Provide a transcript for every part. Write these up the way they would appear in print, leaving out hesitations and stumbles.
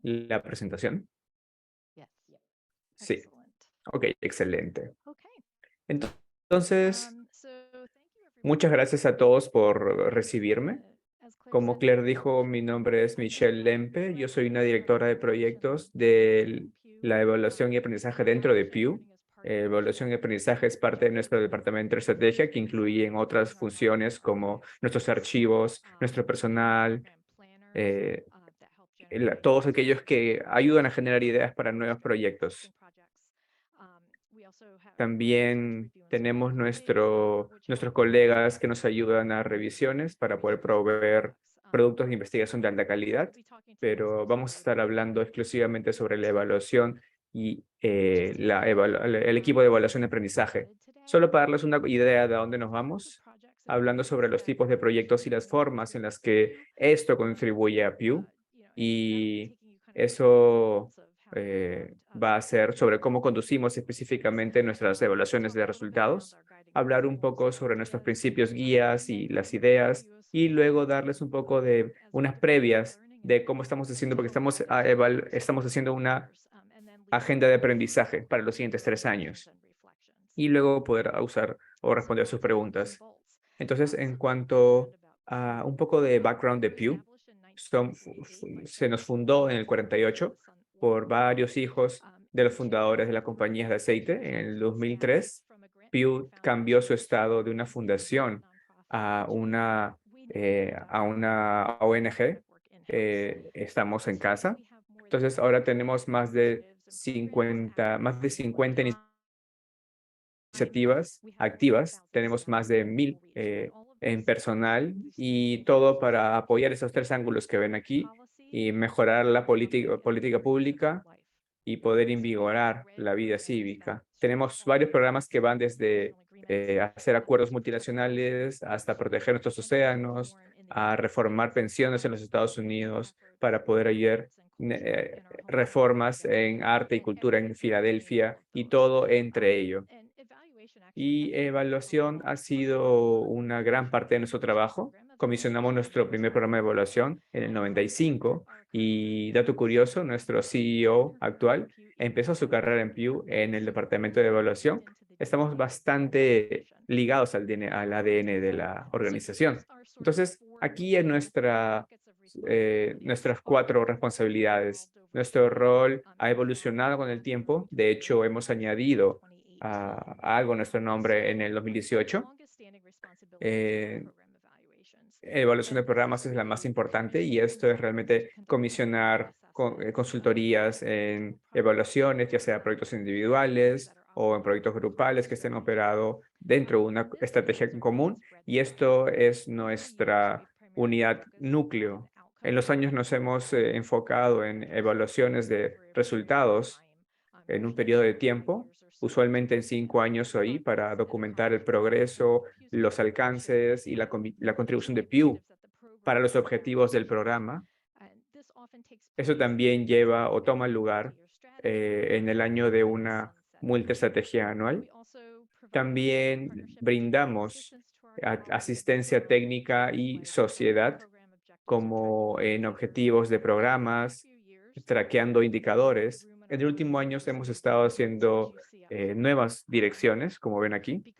la presentación? Sí. Ok, excelente. Entonces, muchas gracias a todos por recibirme. Como Claire dijo, mi nombre es Michelle Lempe. Yo soy una directora de proyectos de la evaluación y aprendizaje dentro de Pew. Evaluación y aprendizaje es parte de nuestro departamento de estrategia, que incluye en otras funciones como nuestros archivos, nuestro personal, eh, todos aquellos que ayudan a generar ideas para nuevos proyectos. También tenemos nuestros colegas que nos ayudan a revisiones para poder proveer productos de investigación de alta calidad, pero vamos a estar hablando exclusivamente sobre la evaluación y el equipo de evaluación de aprendizaje. Solo para darles una idea de a dónde nos vamos, hablando sobre los tipos de proyectos y las formas en las que esto contribuye a Pew, y eso va a ser sobre cómo conducimos específicamente nuestras evaluaciones de resultados, hablar un poco sobre nuestros principios guías y las ideas, y luego darles un poco de unas previas de cómo estamos haciendo, porque estamos haciendo una agenda de aprendizaje para los siguientes 3 años, y luego poder usar o responder sus preguntas. Entonces, en cuanto a un poco de background de Pew, se nos fundó en el 48 por varios hijos de los fundadores de la compañía de aceite. En el 2003, Pew cambió su estado de una fundación a una ONG. Estamos en casa. Entonces, ahora tenemos más de 50 iniciativas activas. Tenemos más de 1,000 en personal, y todo para apoyar esos 3 ángulos que ven aquí y mejorar la política pública y poder invigorar la vida cívica. Tenemos varios programas que van desde hacer acuerdos multinacionales hasta proteger nuestros océanos, a reformar pensiones en los Estados Unidos para poder ayudar reformas en arte y cultura en Filadelfia, y todo entre ello. Y evaluación ha sido una gran parte de nuestro trabajo. Comisionamos nuestro primer programa de evaluación en el 95, y dato curioso, nuestro CEO actual empezó su carrera en Pew en el departamento de evaluación. Estamos bastante ligados al ADN de la organización. Entonces, aquí en nuestras 4 responsabilidades. Nuestro rol ha evolucionado con el tiempo. De hecho, hemos añadido algo nuestro nombre en el 2018. Eh, Evaluación de programas es la más importante, y esto es realmente comisionar consultorías en evaluaciones, ya sea proyectos individuales o en proyectos grupales que estén operados dentro de una estrategia en común, y esto es nuestra unidad núcleo. En los años nos hemos enfocado en evaluaciones de resultados en un periodo de tiempo, usualmente en 5 años o ahí, para documentar el progreso, los alcances y la contribución de Pew para los objetivos del programa. Eso también lleva o toma lugar en el año de una multiestrategia anual. También brindamos asistencia técnica y sociedad, como en objetivos de programas, traqueando indicadores. En el último año hemos estado haciendo nuevas direcciones, como ven aquí,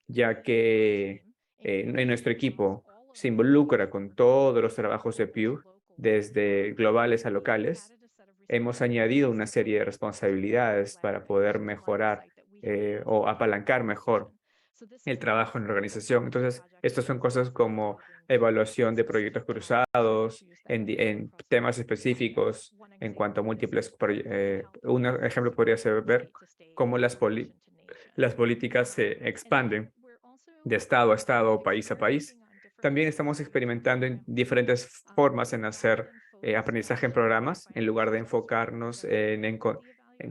ya que en nuestro equipo se involucra con todos los trabajos de Pew, desde globales a locales. Hemos añadido una serie de responsabilidades para poder mejorar o apalancar mejor el trabajo en la organización. Entonces, estas son cosas como evaluación de proyectos cruzados en temas específicos en cuanto a múltiples. Un ejemplo podría ser ver cómo las políticas se expanden de estado a estado o país a país. También estamos experimentando en diferentes formas en hacer aprendizaje en programas, en lugar de enfocarnos en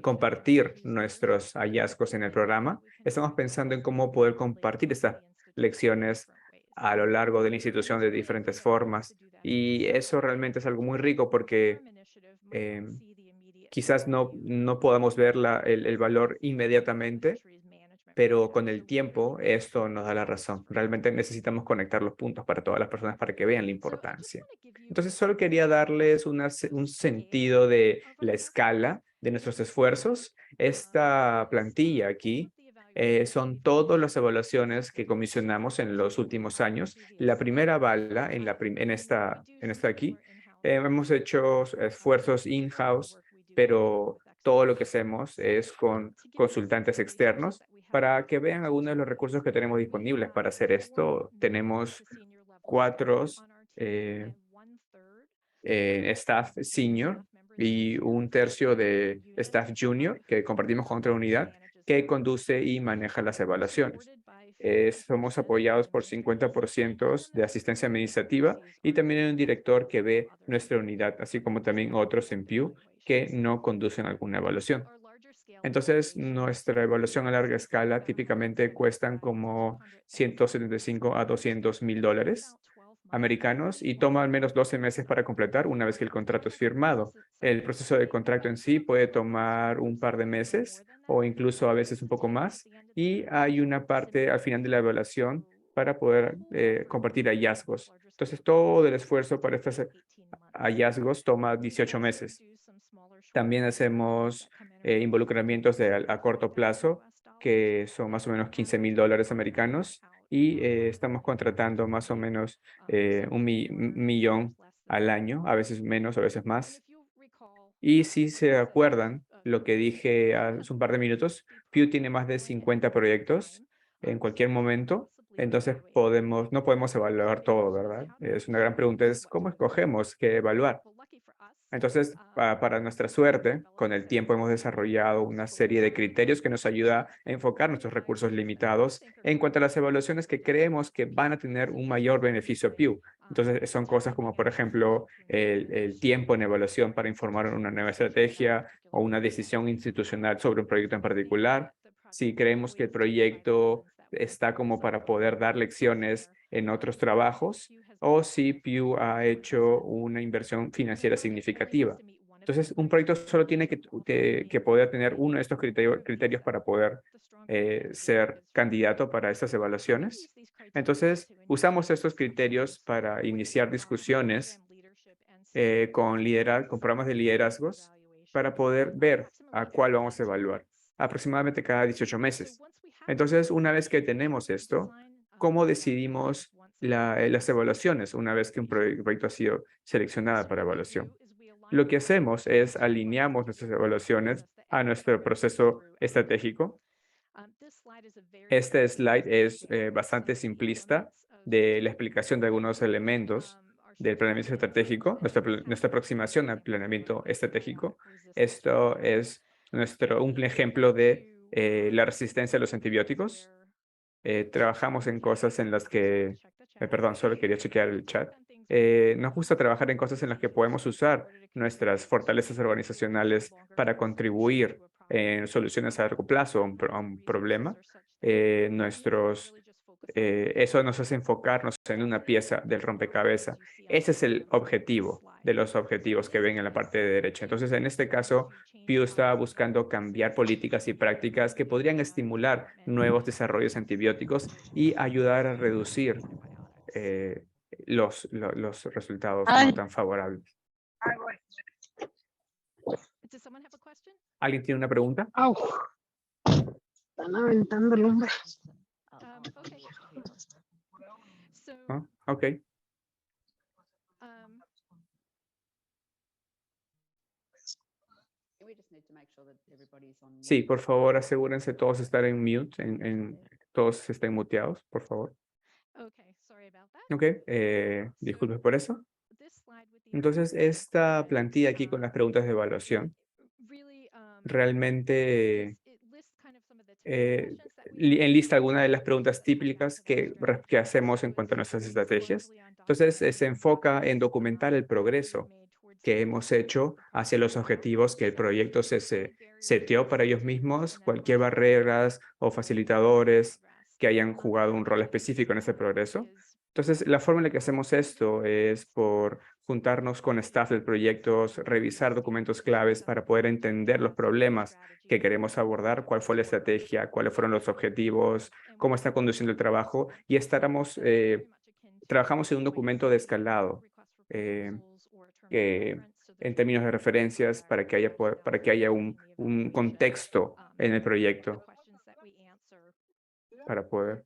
compartir nuestros hallazgos en el programa. Estamos pensando en cómo poder compartir estas lecciones a lo largo de la institución de diferentes formas. Y eso realmente es algo muy rico, porque quizás no podamos ver el valor inmediatamente, pero con el tiempo esto nos da la razón. Realmente necesitamos conectar los puntos para todas las personas para que vean la importancia. Entonces, solo quería darles un sentido de la escala de nuestros esfuerzos. Esta plantilla aquí son todas las evaluaciones que comisionamos en los últimos años. La primera bala en esta aquí, hemos hecho esfuerzos in-house, pero todo lo que hacemos es con consultantes externos para que vean algunos de los recursos que tenemos disponibles para hacer esto. Tenemos 4 staff senior y un tercio de staff junior que compartimos con otra unidad que conduce y maneja las evaluaciones. Somos apoyados por 50% de asistencia administrativa y también hay un director que ve nuestra unidad, así como también otros en Pew que no conducen alguna evaluación. Entonces, nuestra evaluación a larga escala típicamente cuestan como 175 a $200,000 americanos y toma al menos 12 meses para completar una vez que el contrato es firmado. El proceso de contrato en sí puede tomar un par de meses o incluso a veces un poco más. Y hay una parte al final de la evaluación para poder compartir hallazgos. Entonces, todo el esfuerzo para estos hallazgos toma 18 meses. También hacemos involucramientos a corto plazo, que son más o menos $15,000 americanos, y estamos contratando más o menos un millón al año, a veces menos, a veces más. Y si se acuerdan lo que dije hace un par de minutos, Pew tiene más de 50 proyectos en cualquier momento, entonces no podemos evaluar todo, ¿verdad? Es una gran pregunta, es ¿cómo escogemos qué evaluar? Entonces, para nuestra suerte, con el tiempo hemos desarrollado una serie de criterios que nos ayuda a enfocar nuestros recursos limitados en cuanto a las evaluaciones que creemos que van a tener un mayor beneficio a Pew. Entonces, son cosas como, por ejemplo, el tiempo en evaluación para informar una nueva estrategia o una decisión institucional sobre un proyecto en particular. Si creemos que el proyecto está como para poder dar lecciones en otros trabajos, o si Pew ha hecho una inversión financiera significativa. Entonces, un proyecto solo tiene que poder tener uno de estos criterios para poder ser candidato para estas evaluaciones. Entonces, usamos estos criterios para iniciar discusiones con programas de liderazgos para poder ver a cuál vamos a evaluar, aproximadamente cada 18 meses. Entonces, una vez que tenemos esto, ¿cómo decidimos las evaluaciones una vez que un proyecto ha sido seleccionado para evaluación? Lo que hacemos es alineamos nuestras evaluaciones a nuestro proceso estratégico. Este slide es bastante simplista de la explicación de algunos elementos del planeamiento estratégico, nuestra aproximación al planeamiento estratégico. Esto es un ejemplo de la resistencia a los antibióticos. Trabajamos en cosas en las que, perdón, solo quería chequear el chat. Nos gusta trabajar en cosas en las que podemos usar nuestras fortalezas organizacionales para contribuir en soluciones a largo plazo a un problema. Eso nos hace enfocarnos en una pieza del rompecabezas. Ese es el objetivo de los objetivos que ven en la parte de derecha. Entonces, en este caso, Pew estaba buscando cambiar políticas y prácticas que podrían estimular nuevos desarrollos antibióticos y ayudar a reducir eh, los resultados no tan favorables. ¿Alguien tiene una pregunta? Au. Están aventando el hombre. ¿No? Ok. Sí, por favor, asegúrense todos estar en mute, todos estén muteados, por favor. Ok, disculpe por eso. Entonces, esta plantilla aquí con las preguntas de evaluación realmente enlista algunas de las preguntas típicas que hacemos en cuanto a nuestras estrategias. Entonces, se enfoca en documentar el progreso que hemos hecho hacia los objetivos que el proyecto se seteó para ellos mismos, cualquier barreras o facilitadores que hayan jugado un rol específico en ese progreso. Entonces, la forma en la que hacemos esto es por juntarnos con staff de proyectos, revisar documentos claves para poder entender los problemas que queremos abordar, cuál fue la estrategia, cuáles fueron los objetivos, cómo está conduciendo el trabajo, y trabajamos en un documento de escalado que, en términos de referencias para que haya un contexto en el proyecto para poder.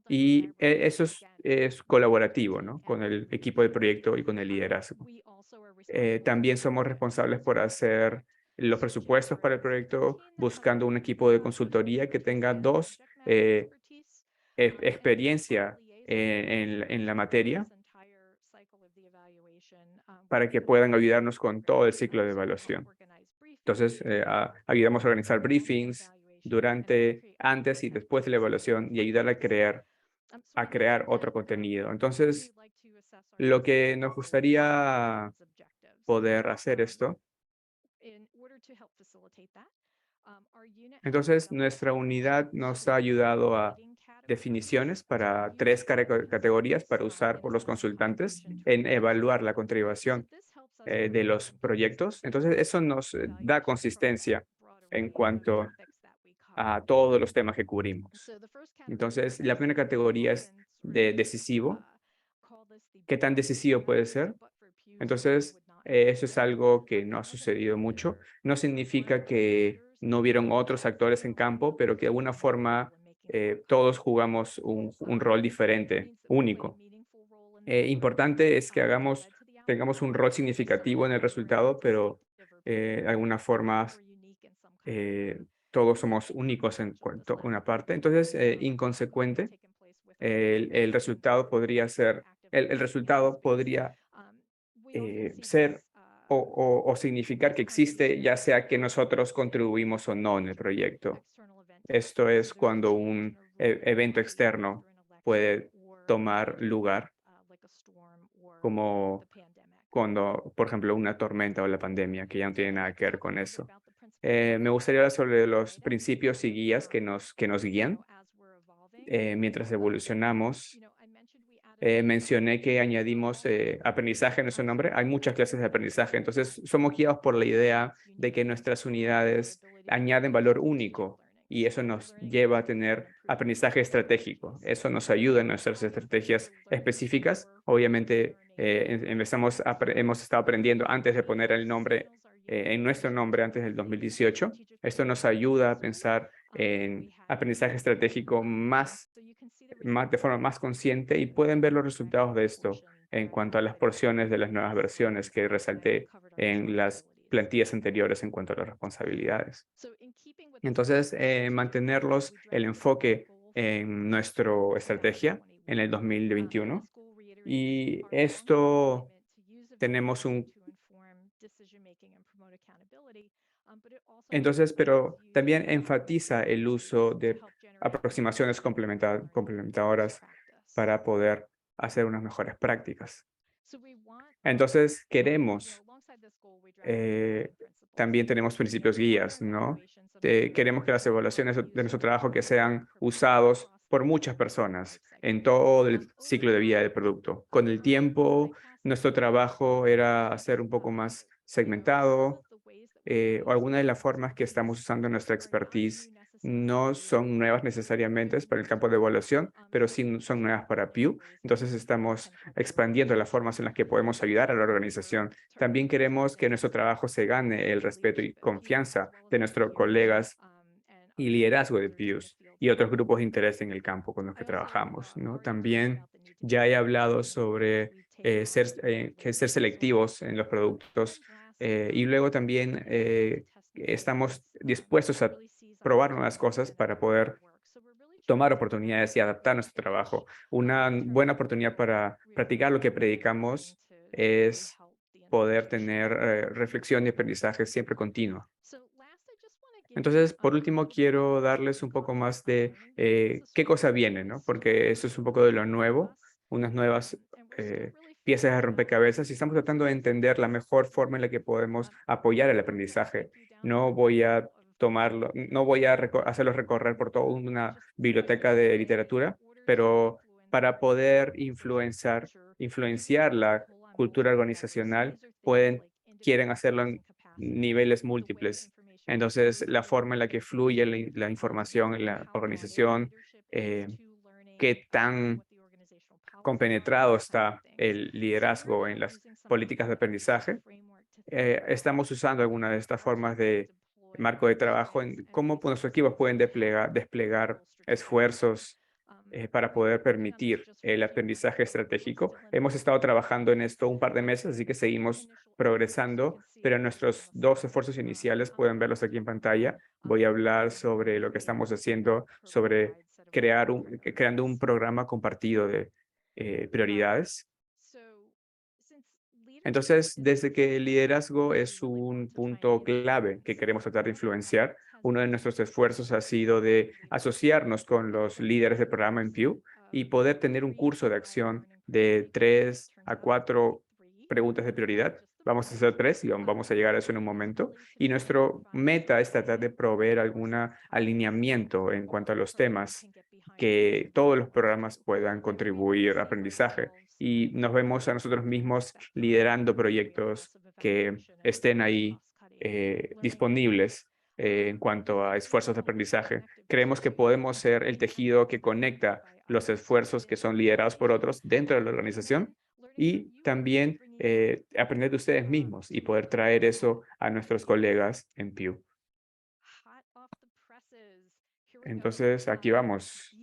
Y eso es colaborativo, ¿no? Con el equipo de proyecto y con el liderazgo. También somos responsables por hacer los presupuestos para el proyecto, buscando un equipo de consultoría que tenga experiencia en la materia para que puedan ayudarnos con todo el ciclo de evaluación. Entonces, ayudamos a organizar briefings durante, antes y después de la evaluación y ayudar a crear otro contenido. Entonces, lo que nos gustaría poder hacer esto. Entonces, nuestra unidad nos ha ayudado a definiciones para 3 categorías para usar por los consultantes en evaluar la contribución de los proyectos. Entonces, eso nos da consistencia en cuanto a todos los temas que cubrimos. Entonces, la primera categoría es de decisivo. ¿Qué tan decisivo puede ser? Entonces, eso es algo que no ha sucedido mucho. No significa que no hubieron otros actores en campo, pero que de alguna forma todos jugamos un rol diferente, único. Importante es que tengamos un rol significativo en el resultado, pero de alguna forma todos somos únicos en cuanto a una parte. Entonces, inconsecuente, el resultado podría ser, el resultado podría ser o significar que existe, ya sea que nosotros contribuimos o no en el proyecto. Esto es cuando un evento externo puede tomar lugar, como cuando, por ejemplo, una tormenta o la pandemia, que ya no tiene nada que ver con eso. Me gustaría hablar sobre los principios y guías que nos guían mientras evolucionamos. Mencioné que añadimos aprendizaje en nuestro nombre. Hay muchas clases de aprendizaje, entonces somos guiados por la idea de que nuestras unidades añaden valor único y eso nos lleva a tener aprendizaje estratégico. Eso nos ayuda en nuestras estrategias específicas. Obviamente, hemos estado aprendiendo antes de poner el nombre en nuestro nombre antes del 2018. Esto nos ayuda a pensar en aprendizaje estratégico de forma más consciente y pueden ver los resultados de esto en cuanto a las porciones de las nuevas versiones que resalté en las plantillas anteriores en cuanto a las responsabilidades. Entonces, el enfoque en nuestra estrategia en el 2021. Y esto tenemos Entonces, pero también enfatiza el uso de aproximaciones complementadoras para poder hacer unas mejores prácticas. Entonces, eh, también tenemos principios guías, ¿no? Queremos que las evaluaciones de nuestro trabajo que sean usados por muchas personas en todo el ciclo de vida del producto. Con el tiempo, nuestro trabajo era hacer un poco más segmentado, o algunas de las formas que estamos usando nuestra expertise no son nuevas necesariamente para el campo de evaluación, pero sí son nuevas para Pew. Entonces estamos expandiendo las formas en las que podemos ayudar a la organización. También queremos que nuestro trabajo se gane el respeto y confianza de nuestros colegas y liderazgo de Pews y otros grupos de interés en el campo con los que trabajamos, ¿no? También ya he hablado sobre ser selectivos en los productos y luego también estamos dispuestos a probar nuevas cosas para poder tomar oportunidades y adaptar nuestro trabajo. Una buena oportunidad para practicar lo que predicamos es poder tener reflexión y aprendizaje siempre continuo. Entonces, por último, quiero darles un poco más de qué cosa viene, ¿no? Porque eso es un poco de lo nuevo, unas nuevas piezas de rompecabezas y estamos tratando de entender la mejor forma en la que podemos apoyar el aprendizaje. No voy a hacerlos recorrer por toda una biblioteca de literatura, pero para poder influenciar cultura organizacional, quieren hacerlo en niveles múltiples. Entonces, la forma en la que fluye la información en la organización, qué tan compenetrado está el liderazgo en las políticas de aprendizaje. Estamos usando alguna de estas formas de marco de trabajo en cómo nuestros equipos pueden desplegar esfuerzos para poder permitir el aprendizaje estratégico. Hemos estado trabajando en esto un par de meses, así que seguimos progresando, pero nuestros dos esfuerzos iniciales pueden verlos aquí en pantalla. Voy a hablar sobre lo que estamos haciendo, sobre creando un programa compartido de prioridades. Entonces, desde que el liderazgo es un punto clave que queremos tratar de influenciar, uno de nuestros esfuerzos ha sido de asociarnos con los líderes del programa en Pew y poder tener un curso de acción de 3 a 4 preguntas de prioridad. Vamos a hacer 3 y vamos a llegar a eso en un momento. Y nuestro meta es tratar de proveer algún alineamiento en cuanto a los temas que todos los programas puedan contribuir al aprendizaje. Y nos vemos a nosotros mismos liderando proyectos que estén ahí disponibles en cuanto a esfuerzos de aprendizaje. Creemos que podemos ser el tejido que conecta los esfuerzos que son liderados por otros dentro de la organización y también aprender de ustedes mismos y poder traer eso a nuestros colegas en Pew. Entonces, aquí vamos.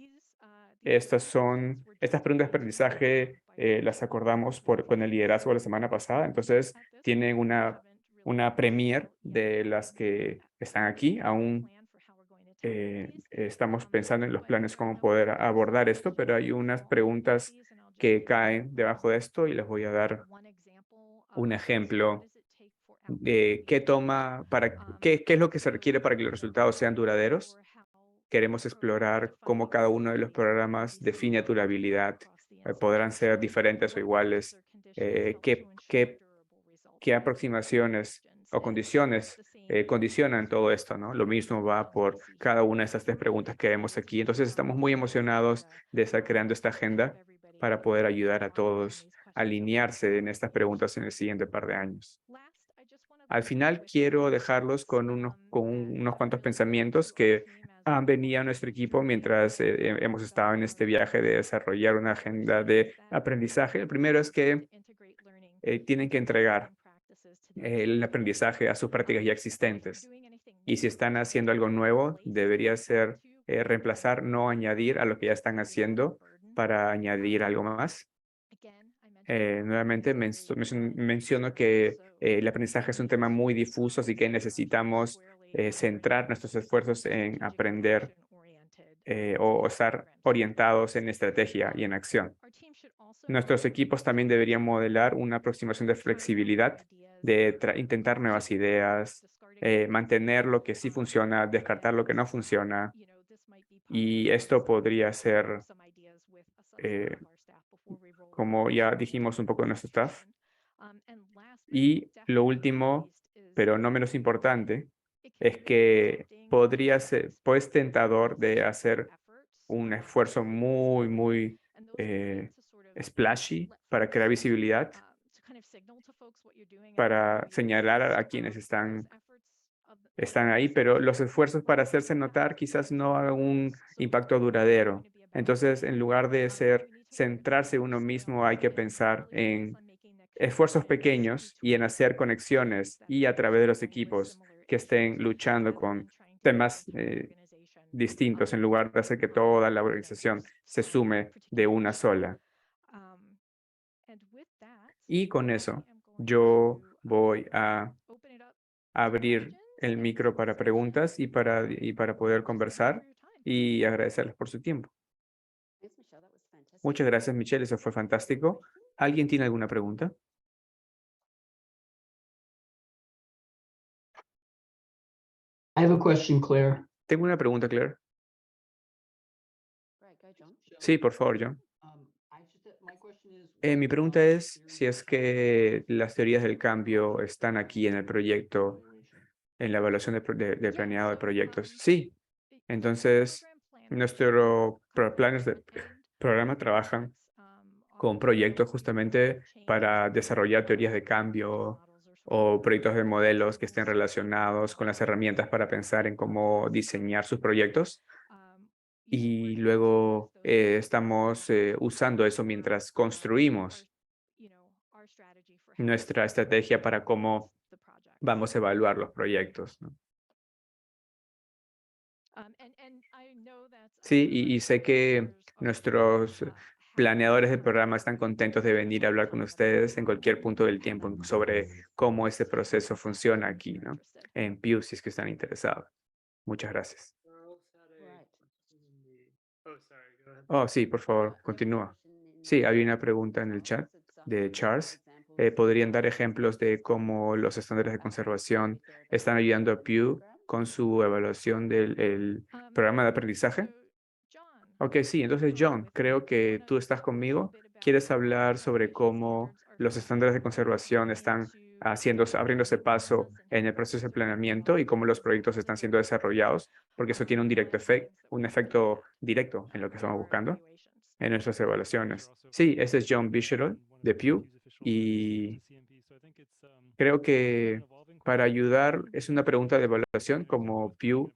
Estas preguntas de aprendizaje, las acordamos con el liderazgo la semana pasada. Entonces, tienen una premier de las que están aquí. Aún estamos pensando en los planes, cómo poder abordar esto, pero hay unas preguntas que caen debajo de esto y les voy a dar un ejemplo de qué es lo que se requiere para que los resultados sean duraderos. Queremos explorar cómo cada uno de los programas define durabilidad. Podrán ser diferentes o iguales. ¿Qué aproximaciones o condiciones condicionan todo esto, ¿no? Lo mismo va por cada una de estas 3 preguntas que vemos aquí. Entonces, estamos muy emocionados de estar creando esta agenda para poder ayudar a todos a alinearse en estas preguntas en el siguiente par de años. Al final, quiero dejarlos con unos cuantos pensamientos que han venido a nuestro equipo mientras hemos estado en este viaje de desarrollar una agenda de aprendizaje. El primero es que tienen que entregar el aprendizaje a sus prácticas ya existentes. Y si están haciendo algo nuevo, debería ser reemplazar, no añadir a lo que ya están haciendo para añadir algo más. Nuevamente menciono que el aprendizaje es un tema muy difuso, así que necesitamos centrar nuestros esfuerzos en aprender o estar orientados en estrategia y en acción. Nuestros equipos también deberían modelar una aproximación de flexibilidad, de intentar nuevas ideas, mantener lo que sí funciona, descartar lo que no funciona. Y esto podría ser, como ya dijimos un poco en nuestro staff. Y lo último, pero no menos importante, es que podría ser, pues, tentador de hacer un esfuerzo muy splashy para crear visibilidad, para señalar a quienes están ahí, pero los esfuerzos para hacerse notar quizás no hagan un impacto duradero. Entonces, en lugar de centrarse uno mismo, hay que pensar en esfuerzos pequeños y en hacer conexiones y a través de los equipos que estén luchando con temas distintos en lugar de hacer que toda la organización se sume de una sola. Y con eso, yo voy a abrir el micro para preguntas y para poder conversar y agradecerles por su tiempo. Muchas gracias, Michelle. Eso fue fantástico. ¿Alguien tiene alguna pregunta? I have a question, Claire. Tengo una pregunta, Claire. Sí, por favor, John. Mi pregunta es si es que las teorías del cambio están aquí en el proyecto, en la evaluación de planeado de proyectos. Sí, entonces nuestros planes de programa trabajan con proyectos justamente para desarrollar teorías de cambio o proyectos de modelos que estén relacionados con las herramientas para pensar en cómo diseñar sus proyectos. Y luego estamos usando eso mientras construimos nuestra estrategia para cómo vamos a evaluar los proyectos, ¿no? Sí, y sé que nuestros planeadores de programa están contentos de venir a hablar con ustedes en cualquier punto del tiempo sobre cómo este proceso funciona aquí, ¿no? En Pew, si es que están interesados. Muchas gracias. Oh, sí, por favor, continúa. Sí, había una pregunta en el chat de Charles. ¿Podrían dar ejemplos de cómo los estándares de conservación están ayudando a Pew con su evaluación del programa de aprendizaje? Ok, sí, entonces John, creo que tú estás conmigo. ¿Quieres hablar sobre cómo los estándares de conservación están abriéndose paso en el proceso de planeamiento y cómo los proyectos están siendo desarrollados? Porque eso tiene un efecto directo en lo que estamos buscando en nuestras evaluaciones. Sí, ese es John Bishop de Pew y creo que para ayudar es una pregunta de evaluación como Pew.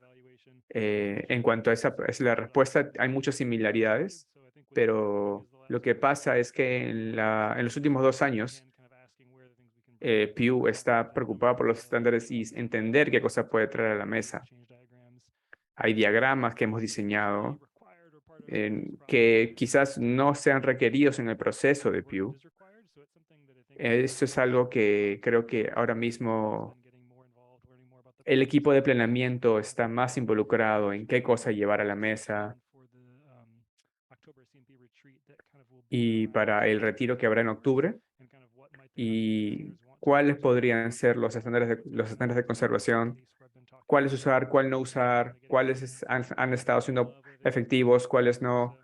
En cuanto a esa es la respuesta, hay muchas similaridades, pero lo que pasa es que en los últimos 2 años, Pew está preocupado por los estándares y entender qué cosa puede traer a la mesa. Hay diagramas que hemos diseñado que quizás no sean requeridos en el proceso de Pew. Esto es algo que creo que ahora mismo el equipo de planeamiento está más involucrado en qué cosa llevar a la mesa y para el retiro que habrá en octubre y cuáles podrían ser los estándares de conservación, cuáles usar, cuál no usar, cuáles han estado siendo efectivos, cuáles no.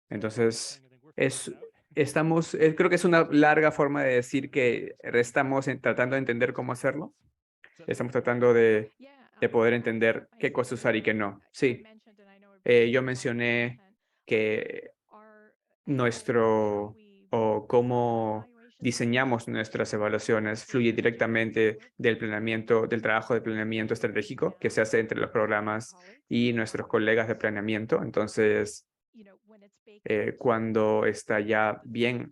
Entonces, es, creo que es una larga forma de decir que estamos tratando de entender cómo hacerlo. Estamos tratando de poder entender qué cosas usar y qué no. Sí, yo mencioné que o cómo diseñamos nuestras evaluaciones fluye directamente del planeamiento, del trabajo de planeamiento estratégico que se hace entre los programas y nuestros colegas de planeamiento. Entonces, cuando está ya bien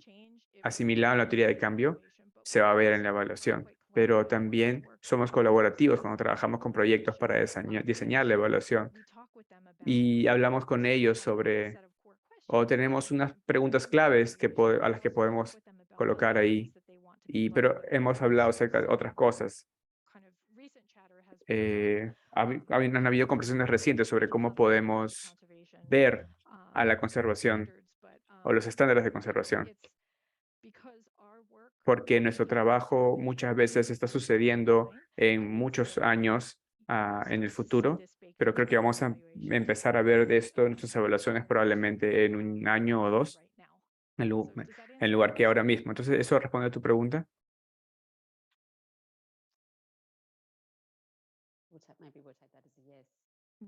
asimilado en la teoría de cambio, se va a ver en la evaluación. Pero también somos colaborativos cuando trabajamos con proyectos para diseñar la evaluación y hablamos con ellos sobre, o tenemos unas preguntas claves a las que podemos colocar ahí, pero hemos hablado acerca de otras cosas. Han habido conversaciones recientes sobre cómo podemos ver a la conservación o los estándares de conservación, porque nuestro trabajo muchas veces está sucediendo en muchos años en el futuro, pero creo que vamos a empezar a ver de esto en nuestras evaluaciones probablemente en 1 año o 2, en lugar que ahora mismo. Entonces, ¿eso responde a tu pregunta?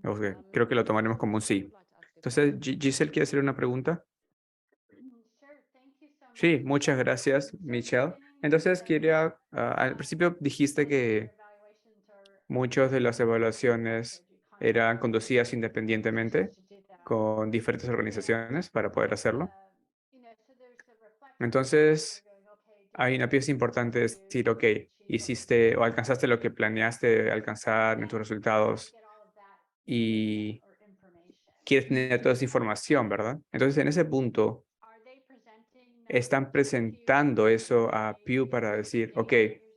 Ok, creo que lo tomaremos como un sí. Entonces, Giselle, ¿quiere hacer una pregunta? Sí, muchas gracias, Michelle. Entonces, al principio dijiste que muchas de las evaluaciones eran conducidas independientemente con diferentes organizaciones para poder hacerlo. Entonces, hay una pieza importante de decir, ok, hiciste o alcanzaste lo que planeaste alcanzar en tus resultados y quieres tener toda esa información, ¿verdad? Entonces, en ese punto, están presentando eso a Pew para decir, ok,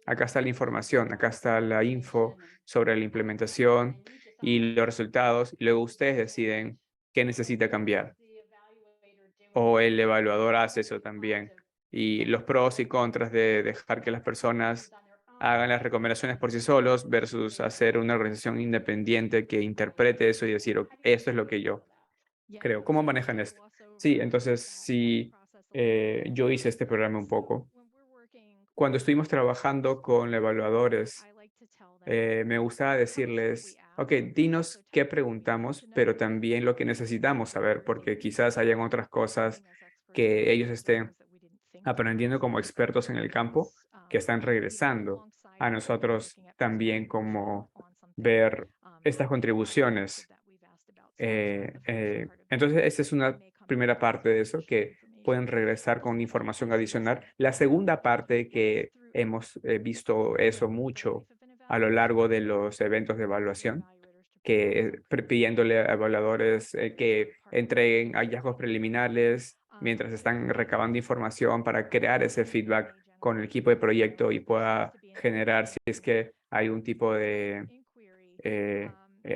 acá está la información, acá está la info sobre la implementación y los resultados, y luego ustedes deciden qué necesita cambiar. O el evaluador hace eso también. Y los pros y contras de dejar que las personas hagan las recomendaciones por sí solos versus hacer una organización independiente que interprete eso y decir, "Ok, esto es lo que yo creo". ¿Cómo manejan esto? Sí, entonces sí, yo hice este programa un poco. Cuando estuvimos trabajando con evaluadores, me gustaba decirles, ok, dinos qué preguntamos, pero también lo que necesitamos saber, porque quizás hayan otras cosas que ellos estén aprendiendo como expertos en el campo que están regresando a nosotros también como ver estas contribuciones. Entonces, esta es una primera parte de eso, que pueden regresar con información adicional. La segunda parte que hemos visto eso mucho a lo largo de los eventos de evaluación, que pidiéndole a evaluadores que entreguen hallazgos preliminares mientras están recabando información para crear ese feedback con el equipo de proyecto y pueda generar si es que hay un tipo de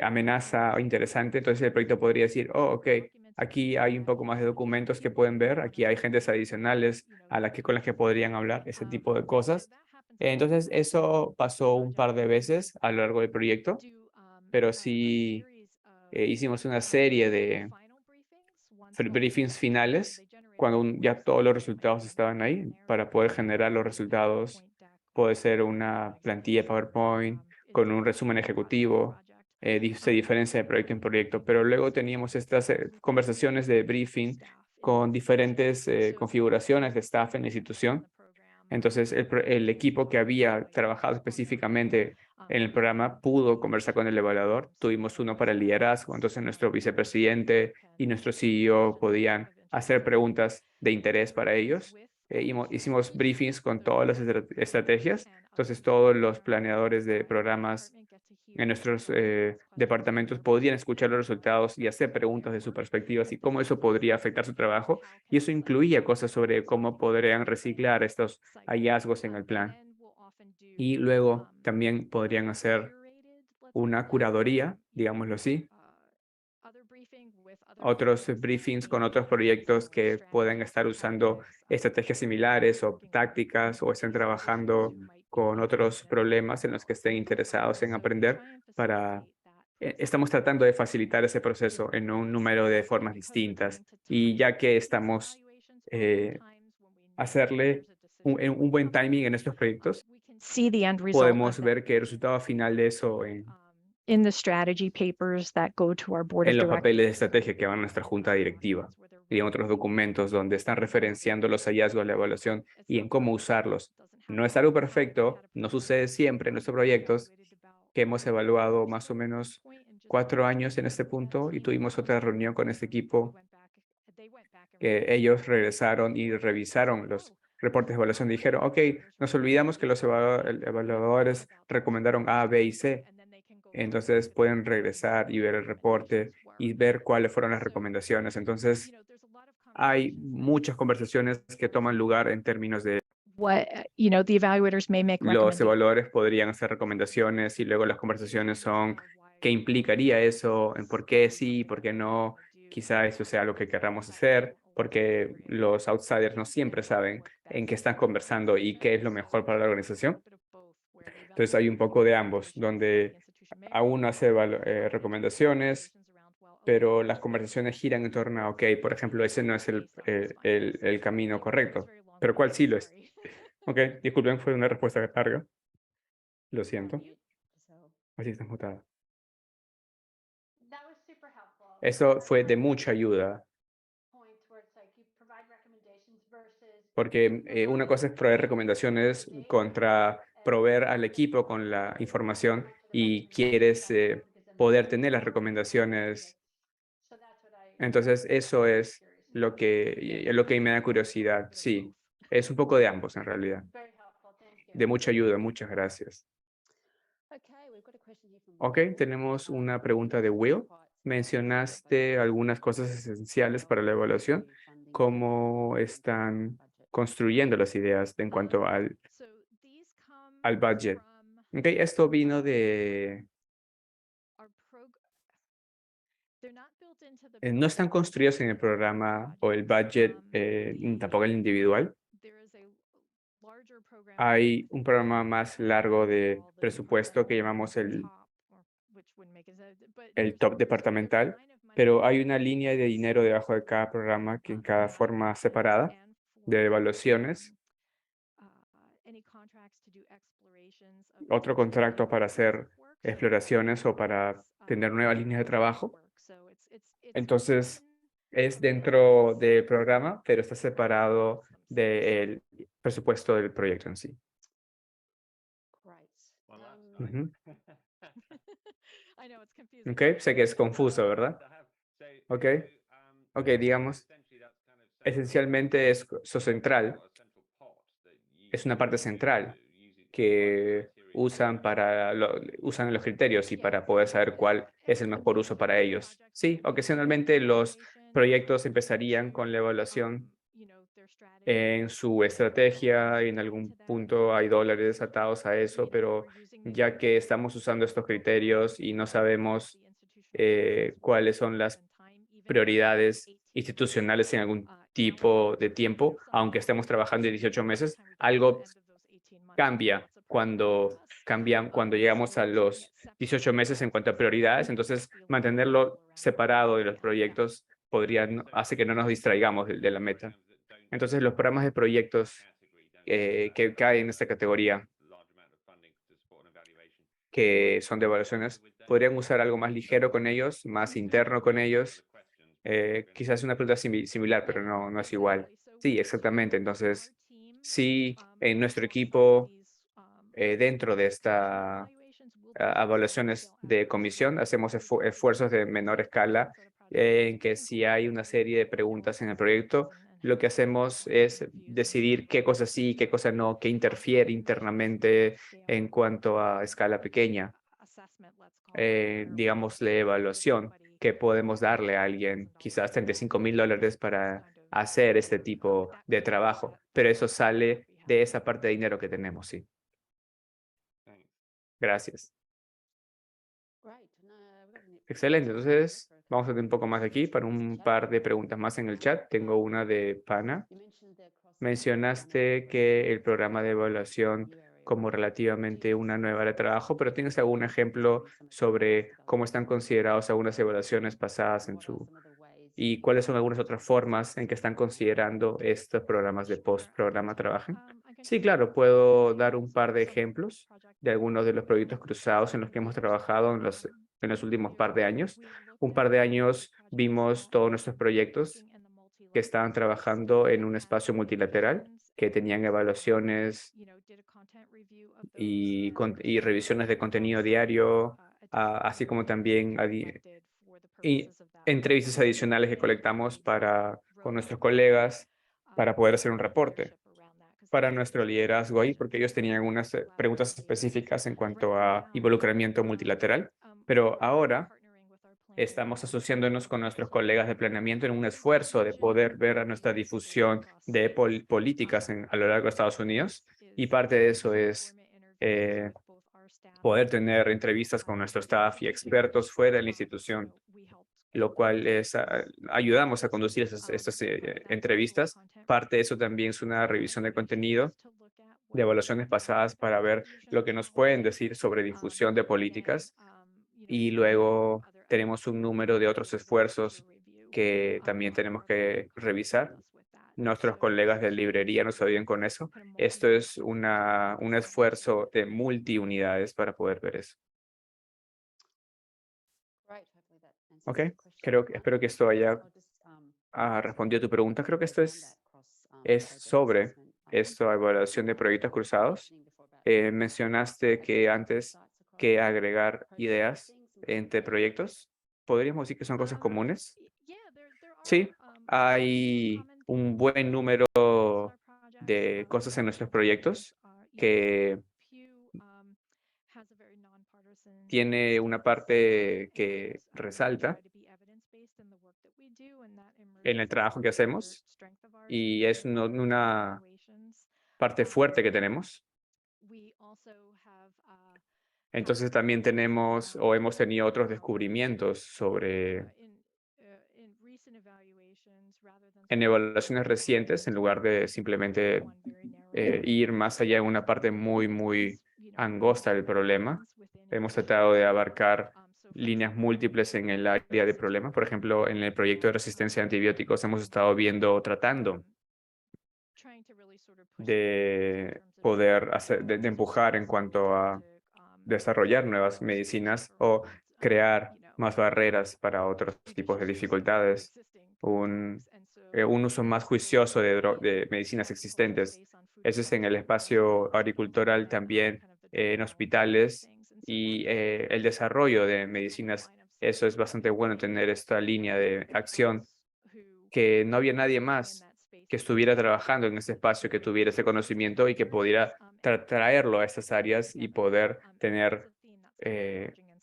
amenaza interesante. Entonces el proyecto podría decir, oh, ok, aquí hay un poco más de documentos que pueden ver, aquí hay gentes adicionales con las que podrían hablar, ese tipo de cosas. Entonces eso pasó un par de veces a lo largo del proyecto, pero sí hicimos una serie de briefings finales cuando ya todos los resultados estaban ahí para poder generar los resultados. Puede ser una plantilla de PowerPoint con un resumen ejecutivo. Se diferencia de proyecto en proyecto, pero luego teníamos estas conversaciones de briefing con diferentes configuraciones de staff en la institución. Entonces, el equipo que había trabajado específicamente en el programa pudo conversar con el evaluador. Tuvimos uno para el liderazgo, entonces nuestro vicepresidente y nuestro CEO podían hacer preguntas de interés para ellos. Hicimos briefings con todas las estrategias, entonces todos los planeadores de programas en nuestros departamentos podían escuchar los resultados y hacer preguntas de su perspectiva y cómo eso podría afectar su trabajo. Y eso incluía cosas sobre cómo podrían reciclar estos hallazgos en el plan. Y luego también podrían hacer una curaduría, digámoslo así, otros briefings con otros proyectos que pueden estar usando estrategias similares o tácticas o estén trabajando con otros problemas en los que estén interesados en aprender estamos tratando de facilitar ese proceso en un número de formas distintas y ya que estamos hacerle un buen timing en estos proyectos, podemos ver que el resultado final de eso in the strategy papers that go to our board of en los directors. papeles de estrategia que van a nuestra junta directiva y en otros documentos donde están referenciando los hallazgos de la evaluación y en cómo usarlos. No es algo perfecto, no sucede siempre en nuestros proyectos, que hemos evaluado más o menos 4 años en este punto y tuvimos otra reunión con este equipo que ellos regresaron y revisaron los reportes de evaluación y dijeron, ok, nos olvidamos que los evaluadores recomendaron A, B y C. Entonces pueden regresar y ver el reporte y ver cuáles fueron las recomendaciones. Entonces hay muchas conversaciones que toman lugar en términos de The evaluators may make los recommendations. evaluadores podrían hacer recomendaciones y luego las conversaciones son qué implicaría eso, en por qué sí, por qué no, quizá eso sea lo que querramos hacer, porque los outsiders no siempre saben en qué están conversando y qué es lo mejor para la organización. Entonces hay un poco de ambos, donde aún hace recomendaciones, pero las conversaciones giran en torno a, ok, por ejemplo, ese no es el camino correcto, pero ¿cuál sí lo es? Ok, disculpen, fue una respuesta larga. Lo siento. Así estás mutada. Eso fue de mucha ayuda, porque una cosa es proveer recomendaciones contra proveer al equipo con la información y quieres poder tener las recomendaciones. Entonces, eso es lo que me da curiosidad. Sí, es un poco de ambos en realidad. De mucha ayuda, muchas gracias. Ok, tenemos una pregunta de Will. Mencionaste algunas cosas esenciales para la evaluación. ¿Cómo están construyendo las ideas en cuanto al budget? Ok, esto vino no están construidos en el programa o el budget, tampoco el individual. Hay un programa más largo de presupuesto que llamamos el top departamental, pero hay una línea de dinero debajo de cada programa que en cada forma separada de evaluaciones. Otro contrato para hacer exploraciones o para tener nuevas líneas de trabajo. Entonces, es dentro del programa, pero está separado del presupuesto del proyecto en sí. Ujú. Ok, sé que es confuso, ¿verdad? Ok, ok, digamos, esencialmente eso central, es una parte central que usan usan los criterios y para poder saber cuál es el mejor uso para ellos. Sí, ocasionalmente los proyectos empezarían con la evaluación en su estrategia y en algún punto hay dólares atados a eso, pero ya que estamos usando estos criterios y no sabemos cuáles son las prioridades institucionales en algún tipo de tiempo, aunque estemos trabajando en 18 meses, algo cambia cuando llegamos a los 18 meses en cuanto a prioridades, entonces mantenerlo separado de los proyectos hace que no nos distraigamos de la meta. Entonces, los programas de proyectos que caen en esta categoría, que son de evaluaciones, podrían usar algo más ligero con ellos, más interno con ellos. Quizás una pregunta similar, pero no es igual. Sí, exactamente. Entonces, sí, en nuestro equipo, dentro de esta evaluaciones de comisión, hacemos esfuerzos de menor escala en que si hay una serie de preguntas en el proyecto, lo que hacemos es decidir qué cosas sí, qué cosas no, qué interfiere internamente en cuanto a escala pequeña. Digamos, la evaluación que podemos darle a alguien, quizás $35,000 para hacer este tipo de trabajo, pero eso sale de esa parte de dinero que tenemos, sí. Gracias. Excelente, entonces vamos a tener un poco más de aquí para un par de preguntas más en el chat. Tengo una de Pana. Mencionaste que el programa de evaluación como relativamente una nueva área de trabajo, pero ¿tienes algún ejemplo sobre cómo están considerados algunas evaluaciones pasadas y cuáles son algunas otras formas en que están considerando estos programas de post-programa trabajen? Sí, claro, puedo dar un par de ejemplos de algunos de los proyectos cruzados en los que hemos trabajado en los últimos par de años. Un par de años vimos todos nuestros proyectos que estaban trabajando en un espacio multilateral, que tenían evaluaciones y revisiones de contenido diario, así como también y entrevistas adicionales que colectamos con nuestros colegas para poder hacer un reporte para nuestro liderazgo ahí, porque ellos tenían unas preguntas específicas en cuanto a involucramiento multilateral. Pero ahora estamos asociándonos con nuestros colegas de planeamiento en un esfuerzo de poder ver a nuestra difusión de políticas a lo largo de Estados Unidos. Y parte de eso es poder tener entrevistas con nuestro staff y expertos fuera de la institución, lo cual ayudamos a conducir estas entrevistas. Parte de eso también es una revisión de contenido de evaluaciones pasadas para ver lo que nos pueden decir sobre difusión de políticas. Y luego tenemos un número de otros esfuerzos que también tenemos que revisar. Nuestros colegas de librería nos ayudan con eso. Esto es un esfuerzo de multiunidades para poder ver eso. Ok, espero que esto haya respondido a tu pregunta. Creo que esto es sobre esta evaluación de proyectos cruzados. Mencionaste que antes que agregar ideas entre proyectos, ¿podríamos decir que son cosas comunes? Sí, hay un buen número de cosas en nuestros proyectos que tiene una parte que resalta en el trabajo que hacemos y es una parte fuerte que tenemos. Entonces también tenemos o hemos tenido otros descubrimientos en evaluaciones recientes, en lugar de simplemente ir más allá en una parte muy angosta del problema. Hemos tratado de abarcar líneas múltiples en el área de problema. Por ejemplo, en el proyecto de resistencia a antibióticos hemos estado tratando de poder de empujar en cuanto a desarrollar nuevas medicinas o crear más barreras para otros tipos de dificultades. un uso más juicioso de medicinas existentes. Eso es en el espacio agricultural también, en hospitales y el desarrollo de medicinas. Eso es bastante bueno tener esta línea de acción, que no había nadie más que estuviera trabajando en ese espacio, que tuviera ese conocimiento y que pudiera traerlo a estas áreas y poder tener,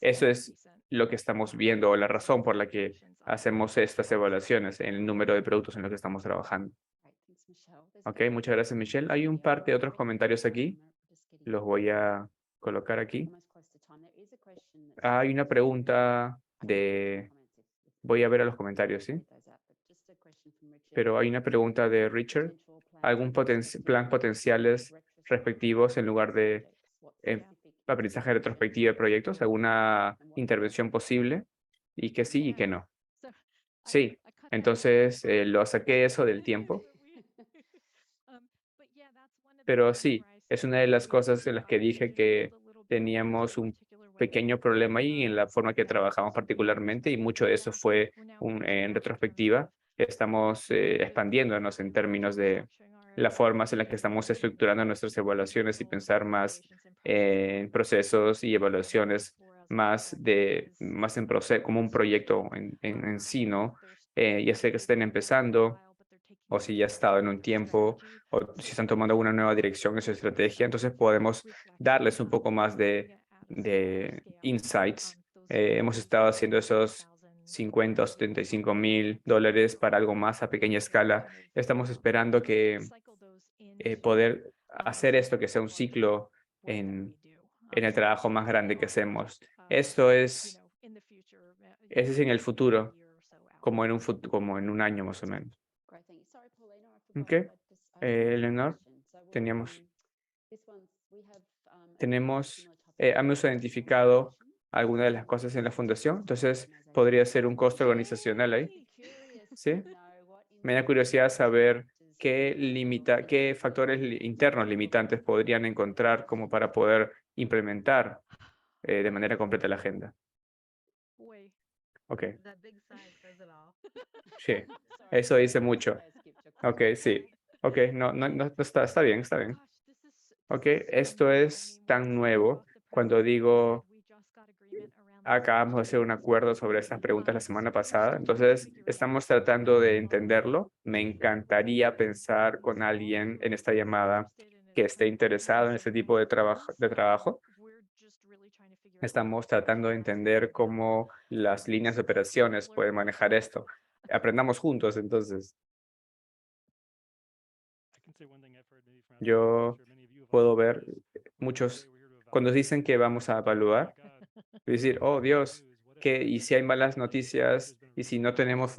eso es lo que estamos viendo, o la razón por la que hacemos estas evaluaciones en el número de productos en los que estamos trabajando. Ok, muchas gracias, Michelle. Hay un par de otros comentarios aquí. Los voy a colocar aquí. Hay una pregunta de... Voy a ver a los comentarios, ¿sí? Pero hay una pregunta de Richard. ¿Algún plan potenciales respectivos en lugar de aprendizaje retrospectivo de proyectos? ¿Alguna intervención posible? Y que sí y que no. Sí, entonces lo saqué eso del tiempo. Pero sí, es una de las cosas en las que dije que teníamos un pequeño problema ahí en la forma que trabajamos particularmente, y mucho de eso fue en retrospectiva. Estamos expandiéndonos en términos de las formas en las que estamos estructurando nuestras evaluaciones y pensar más en procesos y evaluaciones más en proceso, como un proyecto en sí, ¿no? Ya sé que estén empezando, o si ya ha estado en un tiempo, o si están tomando una nueva dirección en su estrategia, entonces podemos darles un poco más de insights. Hemos estado haciendo esos 50 o $75,000 para algo más a pequeña escala. Estamos esperando que poder hacer esto, que sea un ciclo en el trabajo más grande que hacemos. Esto ese es en el futuro, como como en un año más o menos. Ok, Leonor, hemos identificado algunas de las cosas en la fundación, entonces podría ser un costo organizacional ahí, ¿sí? Me da curiosidad saber qué factores internos limitantes podrían encontrar como para poder implementar de manera completa la agenda. Ok, sí, eso dice mucho. Ok, sí. Ok, no está bien, está bien. Ok, esto es tan nuevo. Cuando digo, acabamos de hacer un acuerdo sobre estas preguntas la semana pasada, entonces estamos tratando de entenderlo. Me encantaría pensar con alguien en esta llamada que esté interesado en este tipo de trabajo. Estamos tratando de entender cómo las líneas de operaciones pueden manejar esto. Aprendamos juntos, entonces. Yo puedo ver muchos, cuando dicen que vamos a evaluar, decir, oh Dios, y si hay malas noticias, y si no tenemos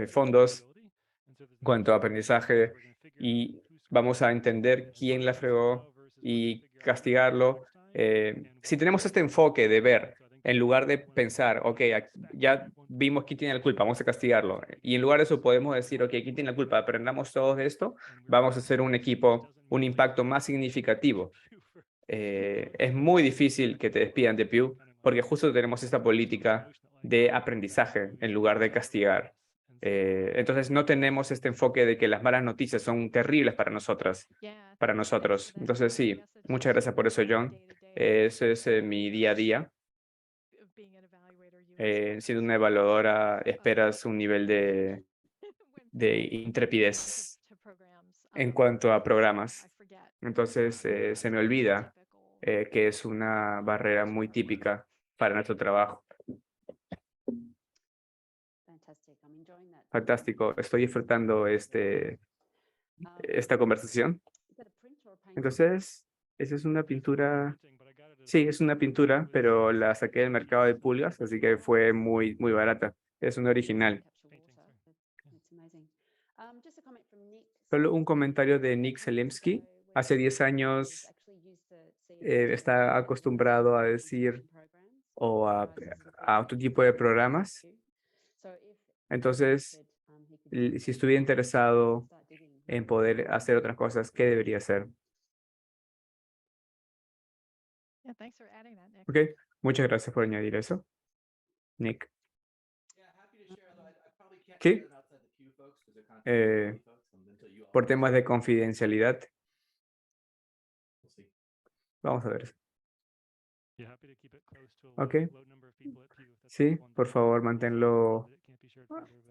fondos en cuanto a aprendizaje, y vamos a entender quién la fregó y castigarlo. Si tenemos este enfoque de ver, en lugar de pensar, ok, ya vimos quién tiene la culpa, vamos a castigarlo. Y en lugar de eso podemos decir, ok, ¿quién tiene la culpa? Aprendamos todos de esto, vamos a hacer un equipo, un impacto más significativo. Es muy difícil que te despidan de Pew porque justo tenemos esta política de aprendizaje en lugar de castigar. Entonces no tenemos este enfoque de que las malas noticias son terribles para nosotros. Entonces sí, muchas gracias por eso, John. Ese es mi día a día. Siendo una evaluadora, esperas un nivel de intrepidez en cuanto a programas. Entonces se me olvida que es una barrera muy típica para nuestro trabajo. Fantástico, estoy disfrutando esta conversación. Entonces, esa es una pintura. Sí, es una pintura, pero la saqué del mercado de pulgas, así que fue muy, muy barata. Es una original. Solo un comentario de Nick Selimsky. Hace 10 años está acostumbrado a decir o a otro tipo de programas. Entonces, si estuviera interesado en poder hacer otras cosas, ¿qué debería hacer? Ok, muchas gracias por añadir eso, Nick. ¿Qué? por temas de confidencialidad. Vamos a ver eso. Ok. Sí, por favor, manténlo,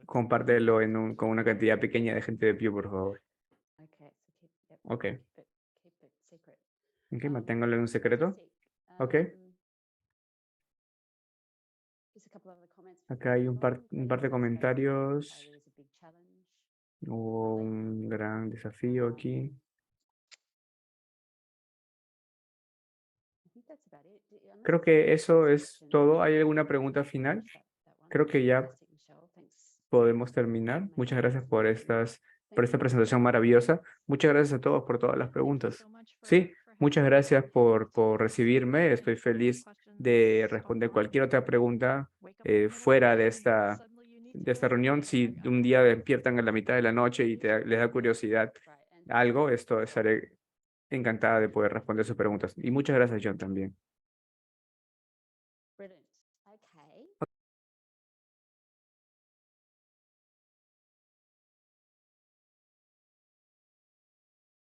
compártelo con una cantidad pequeña de gente de Pew, por favor. Ok. Ok, manténgalo en un secreto. Ok. Acá hay un par de comentarios. Hubo un gran desafío aquí. Creo que eso es todo. ¿Hay alguna pregunta final? Creo que ya podemos terminar. Muchas gracias por esta presentación maravillosa. Muchas gracias a todos por todas las preguntas. Sí, muchas gracias por recibirme. Estoy feliz de responder cualquier otra pregunta fuera de esta reunión. Si un día despiertan a la mitad de la noche y les da curiosidad algo, estaré encantada de poder responder sus preguntas. Y muchas gracias, John, también.